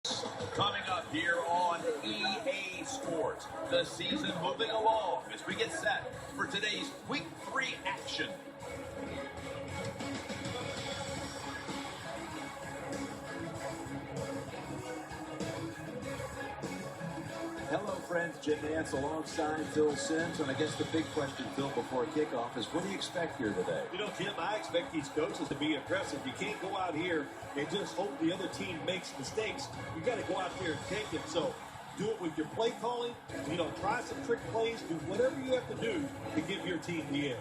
Coming up here on EA Sports, the season moving along as we get set for today's Week 3 action. Hello, friends. Jim Nance alongside Phil Simms. And I guess the big question, Phil, before kickoff is what do you expect here today? You know, Tim, I expect these coaches to be aggressive. You can't go out here and just hope the other team makes mistakes. You got to go out there and take it. So do it with your play calling. You know, try some trick plays. Do whatever you have to do to give your team the edge.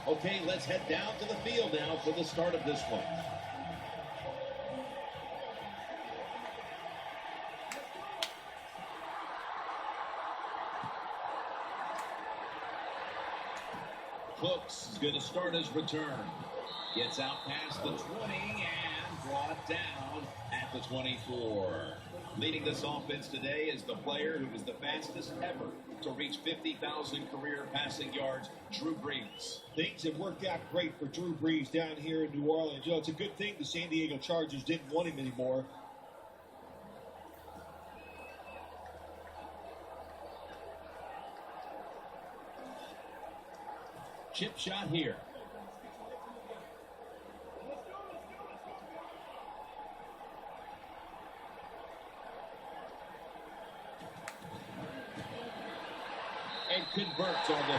Okay, let's head down to the field now for the start of this one. Cooks is going to start his return. Gets out past the 20 and brought down at the 24. Leading this offense today is the player who was the fastest ever to reach 50,000 career passing yards, Drew Brees. Things have worked out great for Drew Brees down here in New Orleans. You know, it's a good thing the San Diego Chargers didn't want him anymore. Chip shot here. And converts on the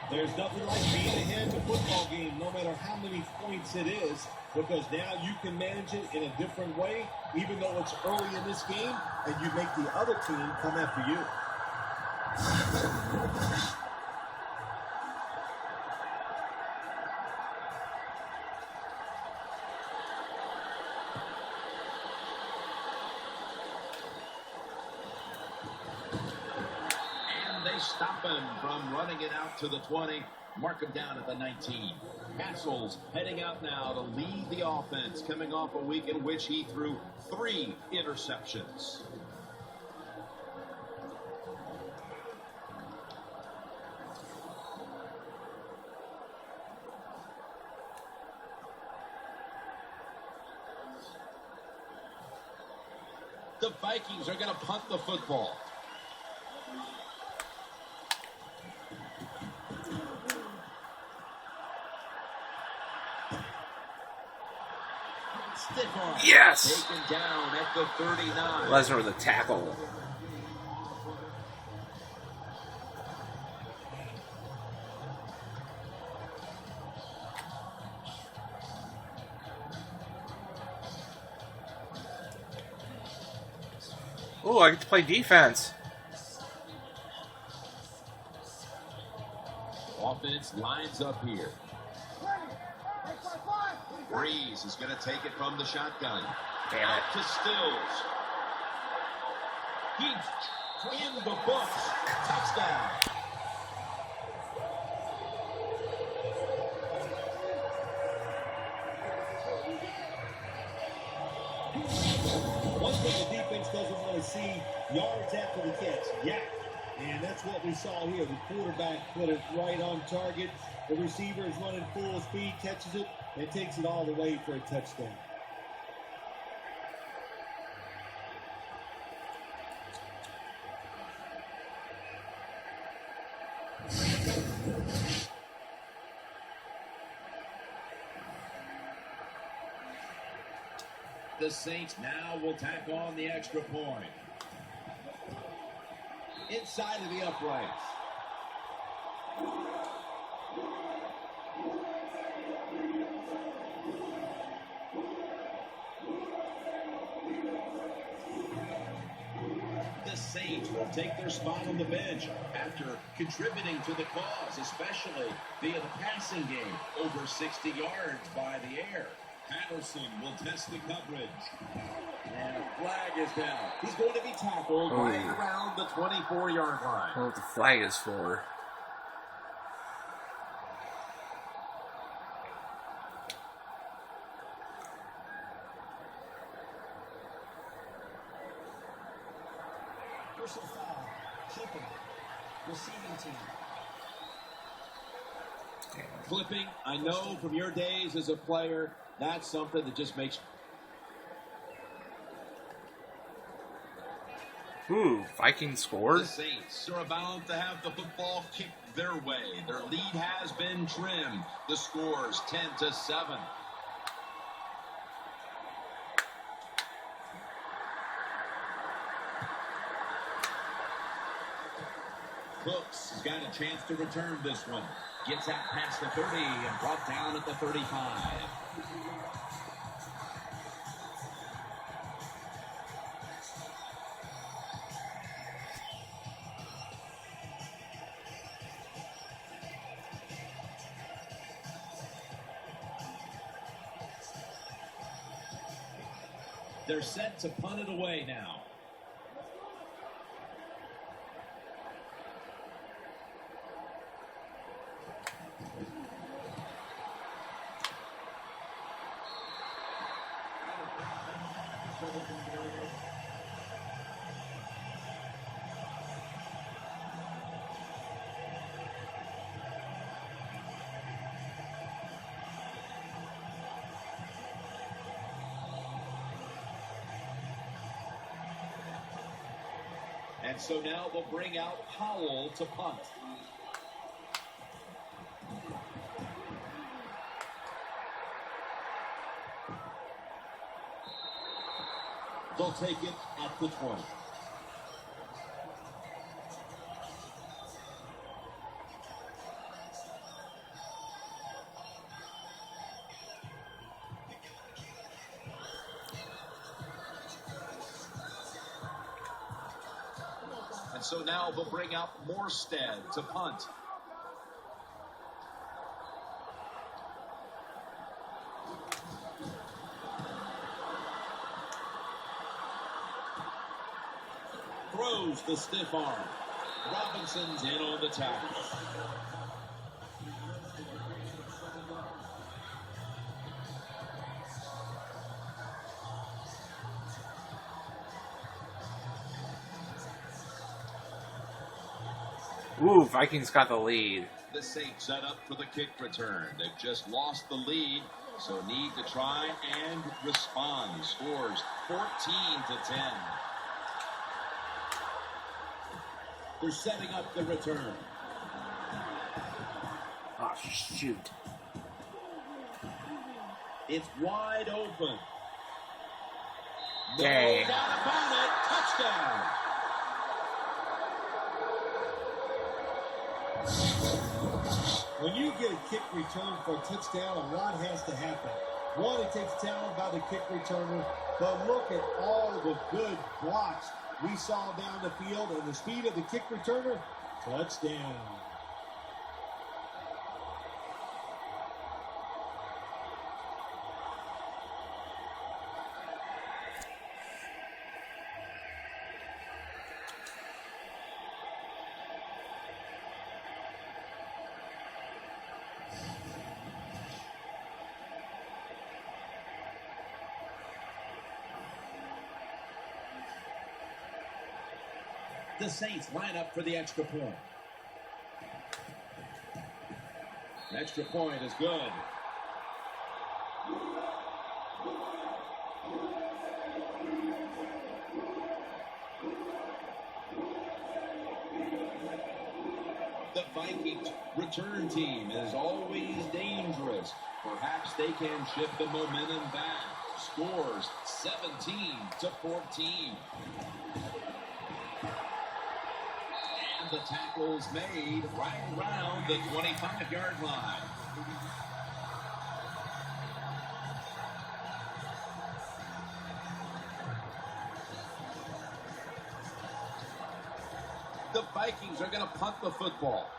3. There's nothing like being ahead in the football game, no matter how many points it is, because now you can manage it in a different way, even though it's early in this game, and you make the other team come after you. Stop him from running it out to the 20. Mark him down at the 19. Castles heading out now to lead the offense, coming off a week in which he threw 3 interceptions. The Vikings are going to punt the football. Yes! Taken down at the 39. Lesnar with a tackle. Oh, I get to play defense. Offense lines up here. Brees is going to take it from the shotgun. Damn Out it. to Stills. He's in the books. Touchdown. One thing the defense doesn't want to see, yards after the catch. Yeah. And that's what we saw here. The quarterback put it right on target. The receiver is running full speed, catches it, and takes it all the way for a touchdown. The Saints now will tack on the extra point. Inside of the uprights. The Saints will take their spot on the bench after contributing to the cause, especially via the passing game, over 60 yards by the air. Patterson will test the coverage. And a flag is down. He's going to be tackled right around the 24-yard line. I don't know what the flag is for. Personal foul. Keeping. Receiving team. Flipping, I know from your days as a player, that's something that just makes... Ooh, Vikings The scored. Saints are about to have the football kicked their way. Their lead has been trimmed. The score's 10-7. Cooks has got a chance to return this one. Gets out past the 30 and brought down at the 35. They're set to punt it away now. And so now they'll bring out Powell to punt. They'll take it at the 20. And so now they'll bring out Morstead to punt. Throws the stiff arm. Robinson's in on the tackle. Ooh, Vikings got the lead. The Saints set up for the kick return. They've just lost the lead, so need to try and respond. Scores 14-10. They're setting up the return. Oh, shoot. It's wide open. Dang. No doubt about it. Touchdown. When you get a kick return for a touchdown, a lot has to happen. One, it takes talent by the kick returner, but look at all the good blocks we saw down the field and the speed of the kick returner. Touchdown. The Saints line up for the extra point. The extra point is good. The Vikings return team is always dangerous. Perhaps they can shift the momentum back. Scores 17-14. The tackle's made right around the 25-yard line. The Vikings are going to punt the football.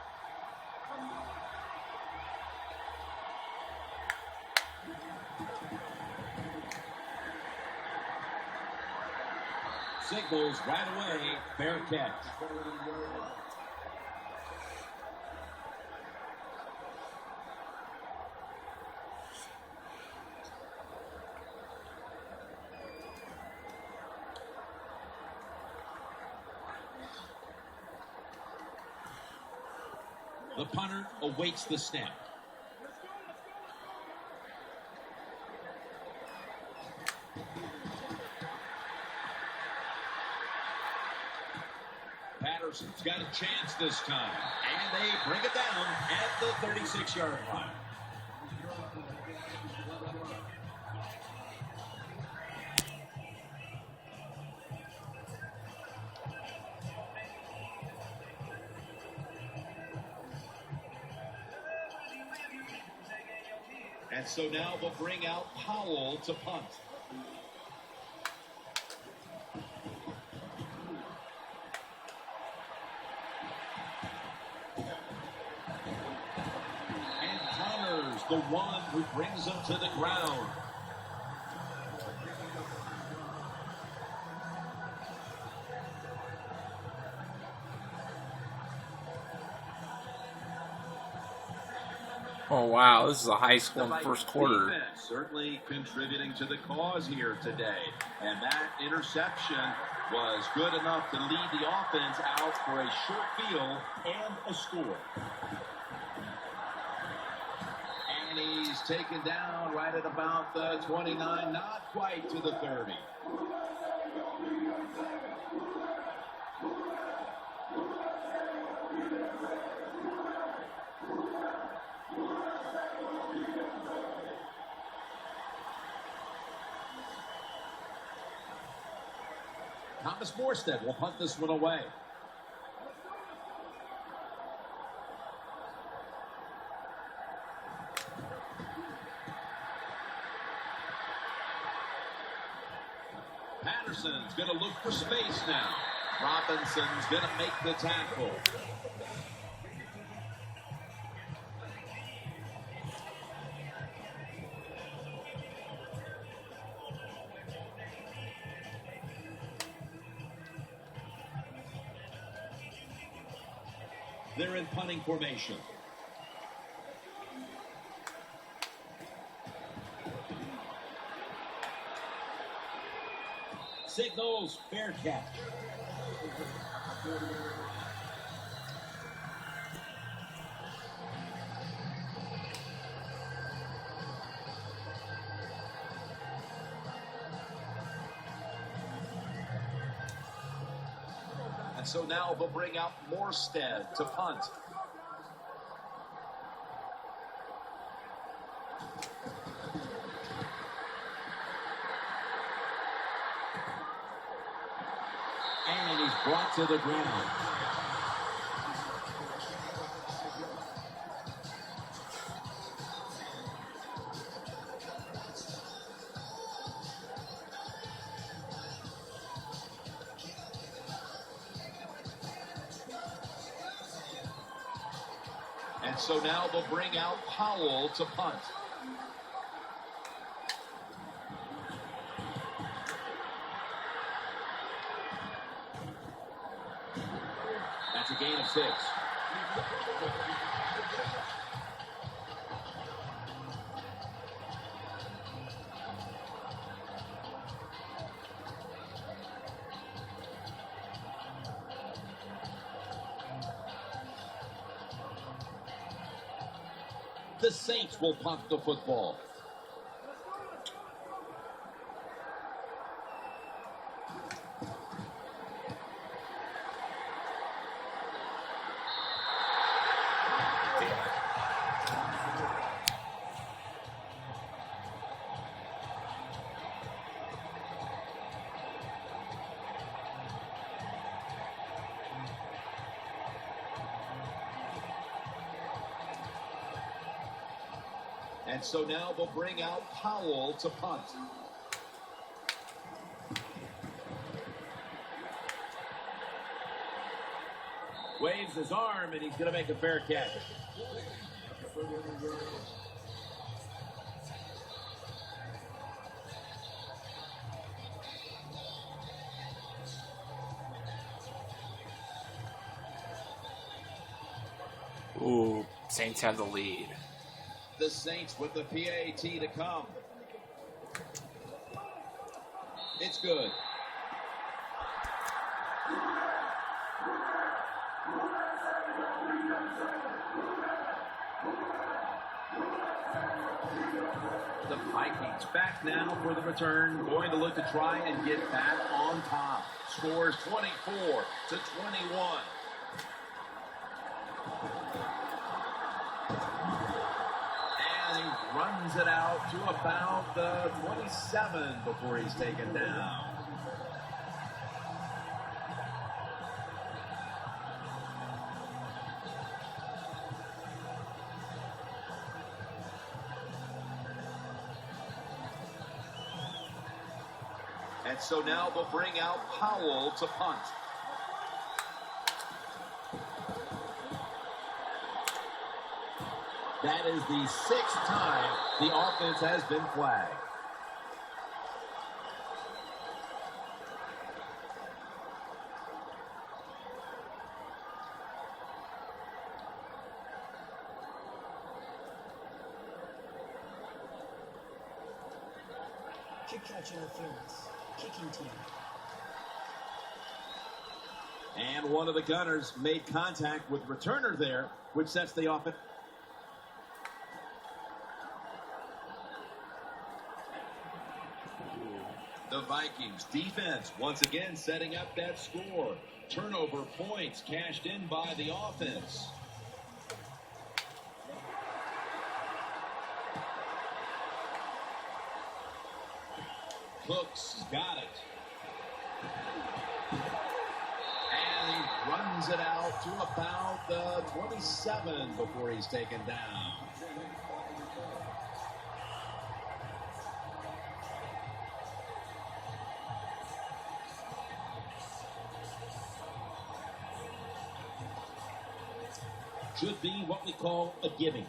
Signals right away. Fair catch. The punter awaits the snap. Patterson's got a chance this time. And they bring it down at the 36-yard line. And so now they'll bring out Powell to punt. And Connors, the one who brings them to the ground. Oh, wow. This is a high-scoring first quarter. Defense certainly contributing to the cause here today. And that interception was good enough to lead the offense out for a short field and a score. And he's taken down right at about the 29, not quite to the 30. Thomas Morstead will punt this one away. Patterson's going to look for space now. Robinson's going to make the tackle. They're in punting formation. Signals fair catch. And so now they'll bring out Morstead to punt. And he's brought to the ground. And so now they'll bring out Powell to punt. That's a gain of 6. The Saints will punt the football. And so now they'll bring out Powell to punt. Waves his arm, and he's going to make a fair catch. Ooh, Saints have the lead. The Saints with the PAT to come. It's good. the Vikings back now for the return. Going to look to try and get back on top. Scores 24-21. And he runs it out to about the 27 before he's taken down. And so now they'll bring out Powell to punt. That is the 6th time the offense has been flagged. Kick catch interference. Kicking team. And one of the gunners made contact with returner there, which sets the offense. The Vikings defense once again setting up that score. Turnover points cashed in by the offense. Cooks got it. And he runs it out to about the 27 before he's taken down. Should be what we call a giving.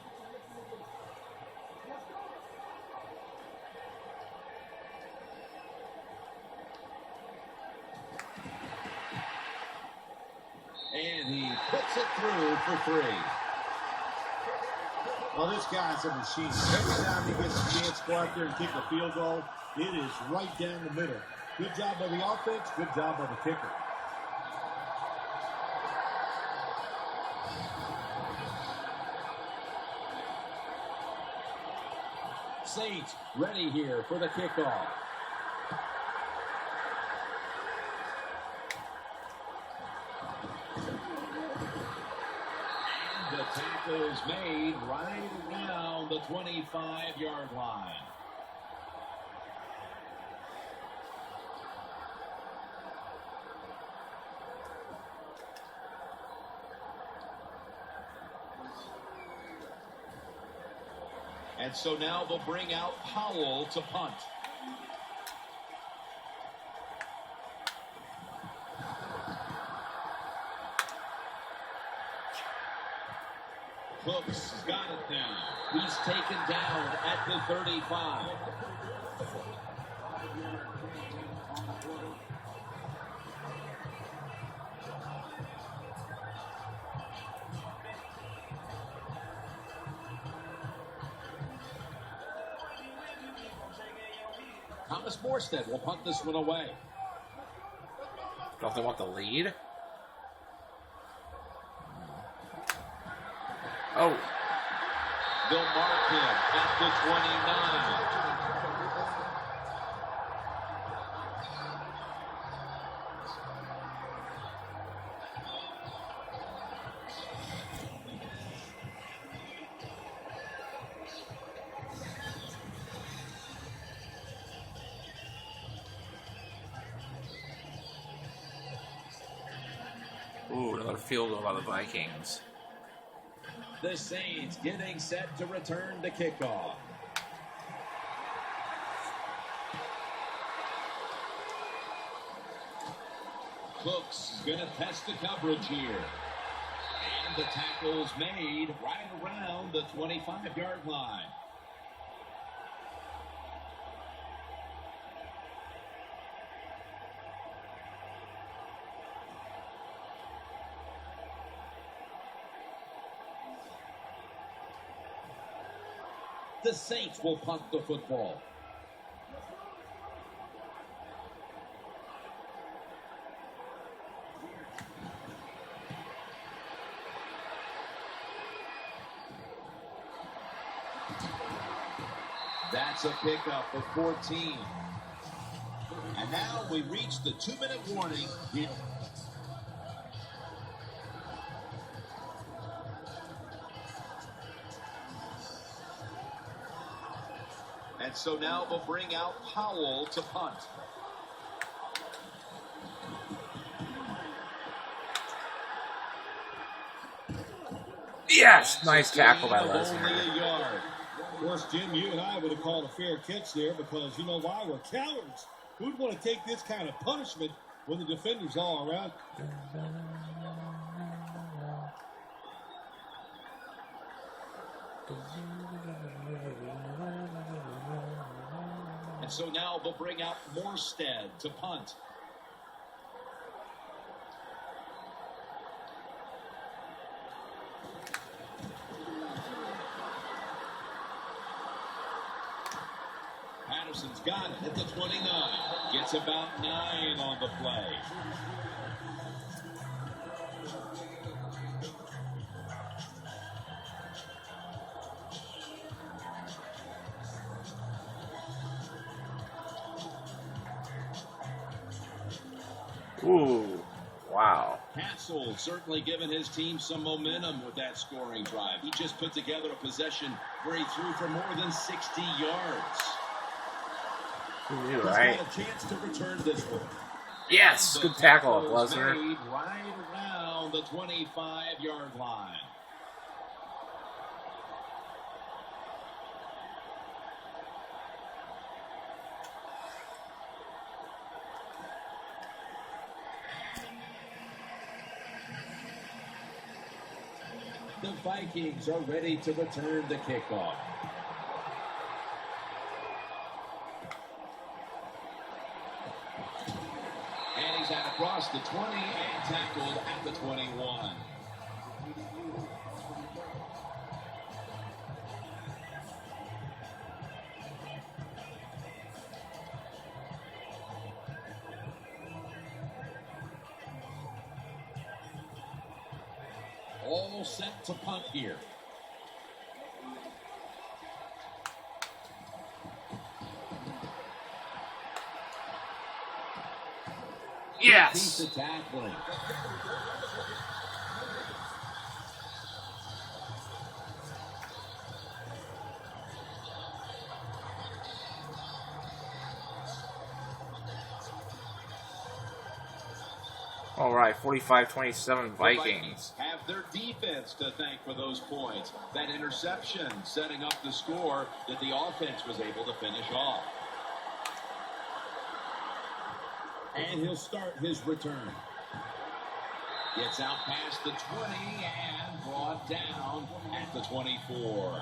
And he puts it through for 3. Well, this guy's a machine. Every time he gets a chance to go out there and kick a field goal, it is right down the middle. Good job by the offense, good job by the kicker. Saints ready here for the kickoff. And the tackle is made right around the 25-yard line. And so now they'll bring out Powell to punt. Cooks has got it now. He's taken down at the 35. Thomas Morstead will punt this one away. Don't they want the lead? Oh. They'll mark him at the 29. Ooh, another field goal by the Vikings. The Saints getting set to return the kickoff. Cooks is going to test the coverage here. And the tackle's made right around the 25-yard line. The Saints will punt the football. That's a pickup for 14. And now we reach the 2-minute warning. And so now we'll bring out Powell to punt. Yes, nice tackle by Lesnar. Of course, Jim, you and I would have called a fair catch there because you know why? We're cowards. Who'd want to take this kind of punishment when the defender's all around? And so now they'll bring out Morstead to punt. Patterson's got it at the 29. Gets about 9 on the play. Ooh, wow. Hassel certainly given his team some momentum with that scoring drive. He just put together a possession where he threw for more than 60 yards. You're right. He's got a chance to return this one. Yes, good tackle, Lesnar. Made right around the 25-yard line. The Vikings are ready to return the kickoff. And he's out across the 20 and tackled at the 21. All set to punt here. Yes. Piece of tackling. All right, 45-27 Vikings. Have their defense to thank for those points. That interception setting up the score that the offense was able to finish off. And he'll start his return. Gets out past the 20 and brought down at the 24.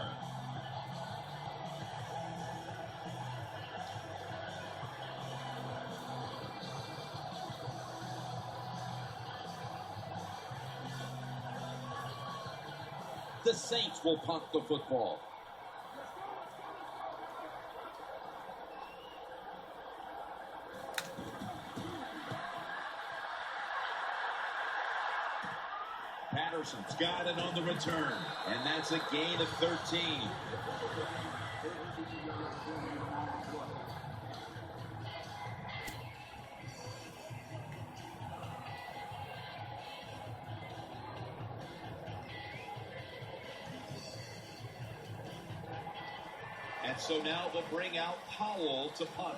The Saints will punt the football. Patterson's got it on the return, and that's a gain of 13. And so now they'll bring out Powell to punt.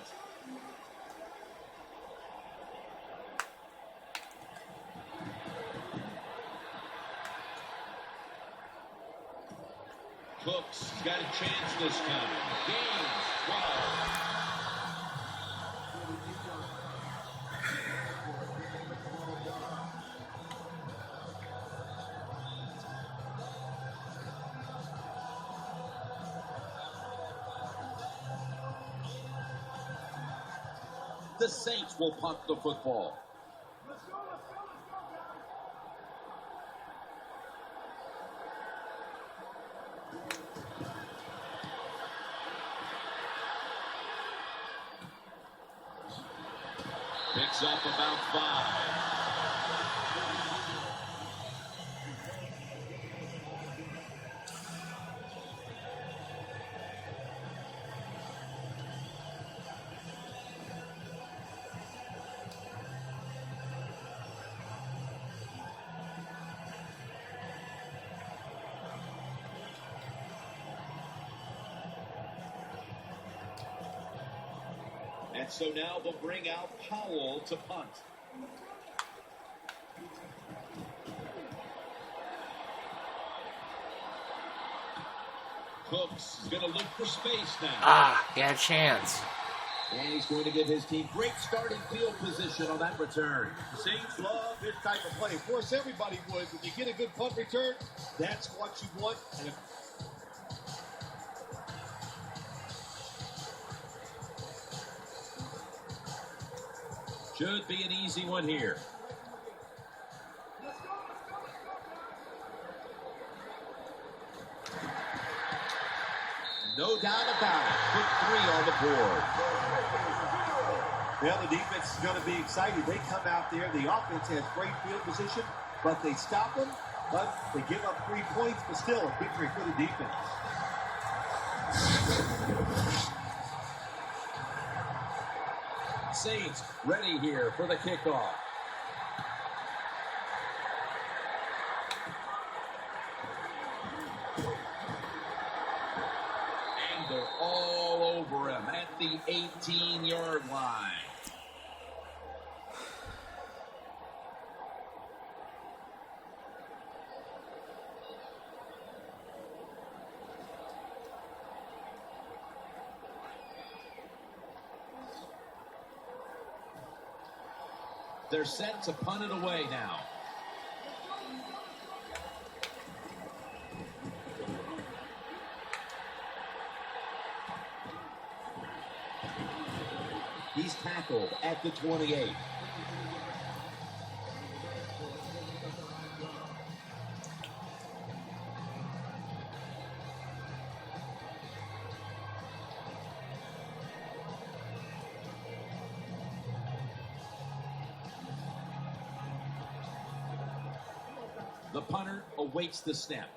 Cook's got a chance this time. Gains 12. The Saints will punt the football. Picks up about 5. And so now they'll bring out Powell to punt. Cooks is going to look for space now. He had a chance. And he's going to give his team great starting field position on that return. The Saints love this type of play. Of course, everybody would. When you get a good punt return, that's what you want. And if should be an easy one here. No doubt about it. Quick 3 on the board. well, the defense is going to be excited. They come out there. The offense has great field position, but they stop them. But they give up 3 points, but still a victory for the defense. Saints ready here for the kickoff. And they're all over him at the 18-yard line. They're set to punt it away now. He's tackled at the 28. The punter awaits the snap.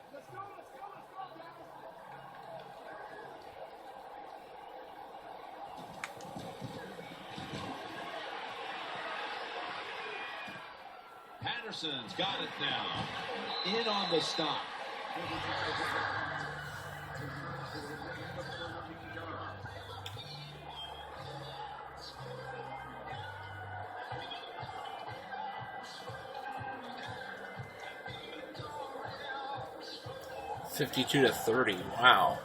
Patterson's got it now. In on the stop. $52-30. Wow.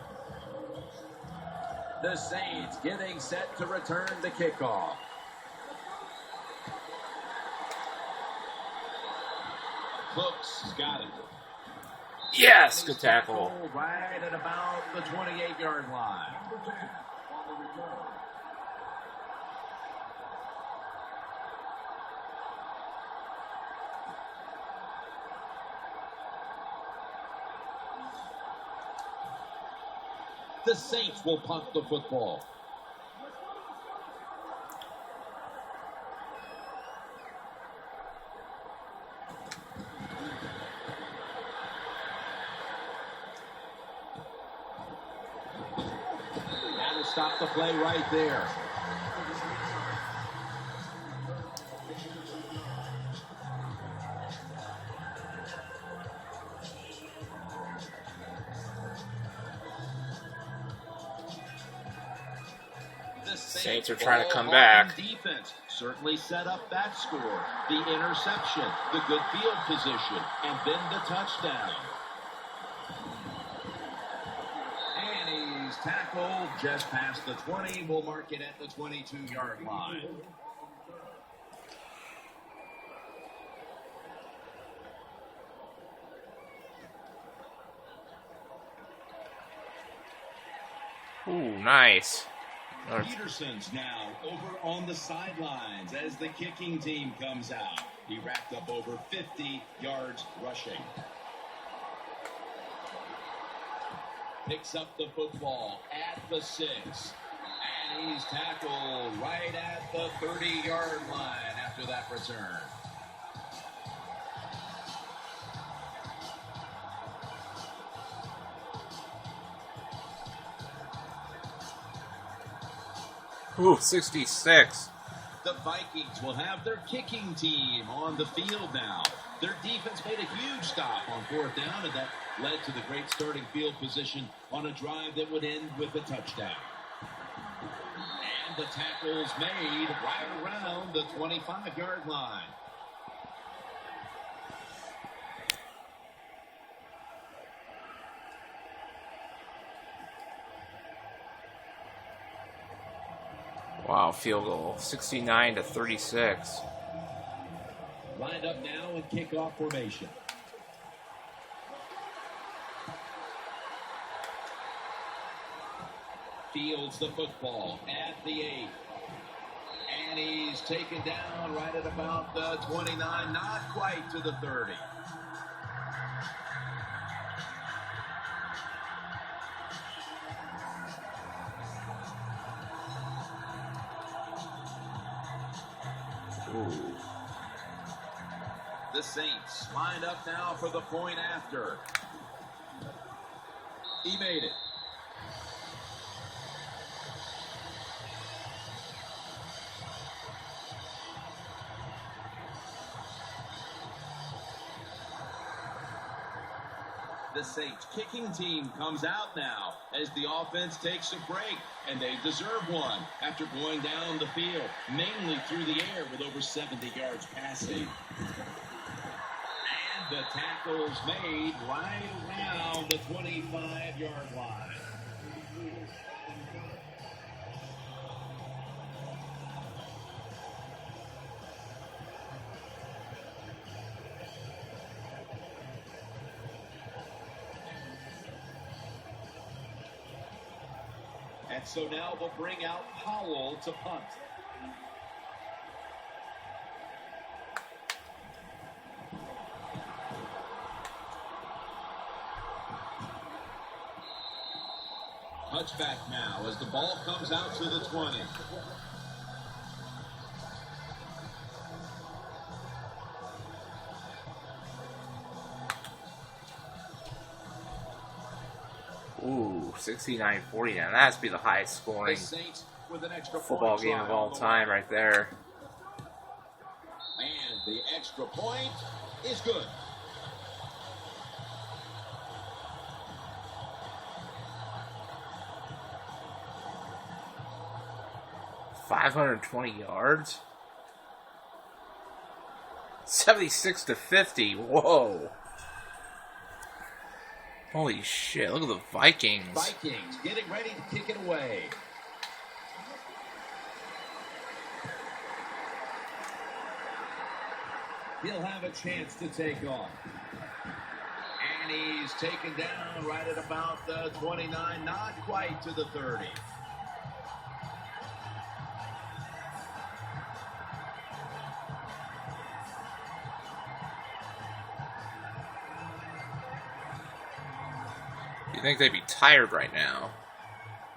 The Saints getting set to return the kickoff. Cooks has got it. Yes, good tackle. Right at about the 28-yard line. The Saints will punt the football. That'll stop the play right there. Saints are trying to come back. Defense certainly set up that score. The interception, the good field position, and then the touchdown. And he's tackled just past the 20. We'll mark it at the 22-yard line. Ooh, nice. Peterson's now over on the sidelines as the kicking team comes out. He racked up over 50 yards rushing. Picks up the football at the 6. And he's tackled right at the 30-yard line after that return. Ooh, 66. The Vikings will have their kicking team on the field now. Their defense made a huge stop on 4th down, and that led to the great starting field position on a drive that would end with a touchdown. the tackle's made right around the 25-yard line. Wow, field goal. 69-36. Lined up now in kickoff formation. Fields the football at the 8. And he's taken down right at about the 29, not quite to the 30. Ooh. The Saints lined up now for the point after. He made it. The Saints kicking team comes out now as the offense takes a break, and they deserve one after going down the field, mainly through the air with over 70 yards passing. And the tackle's made right around the 25-yard line. And so now they'll bring out Powell to punt. Touchback now as the ball comes out to the 20. Ooh, 69-40. Now that has to be the highest scoring With an extra football game of all time right there. And the extra point is good. $520 yards? 76-50. Whoa. Holy shit, look at the Vikings. Vikings getting ready to kick it away. He'll have a chance to take off. And he's taken down right at about the 29, not quite to the 30. You think they'd be tired right now?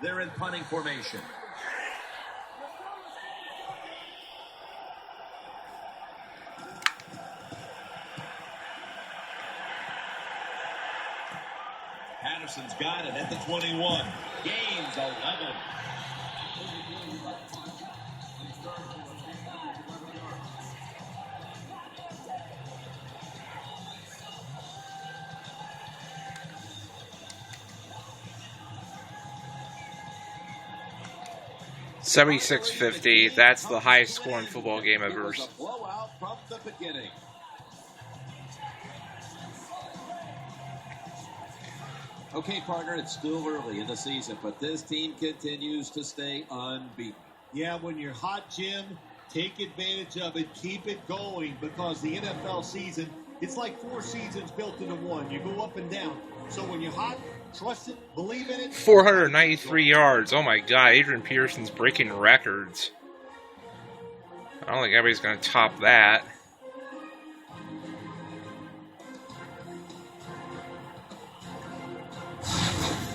They're in punting formation. Patterson's got it at the 21. Gains 11. $76-50. That's the highest scoring football game I've ever seen. Blowout from the beginning. Okay, partner, it's still early in the season, but this team continues to stay unbeaten. Yeah, when you're hot, Jim, take advantage of it. Keep it going because the NFL season, it's like 4 seasons built into one. You go up and down. So when you're hot, trust it, believe in it. 493 yards. Oh my god, Adrian Peterson's breaking records. I don't think anybody's going to top that.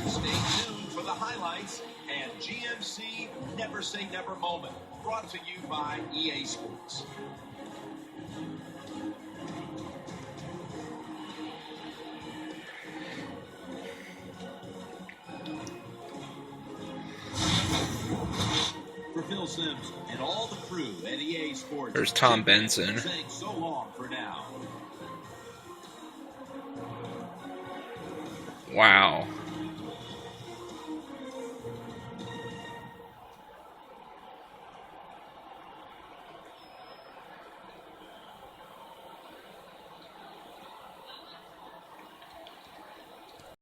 Stay tuned for the highlights and GMC Never Say Never moment, brought to you by EA Sports. For Phil Simms and all the crew at EA Sports. There's Tom Benson. Saying so long for now. Wow.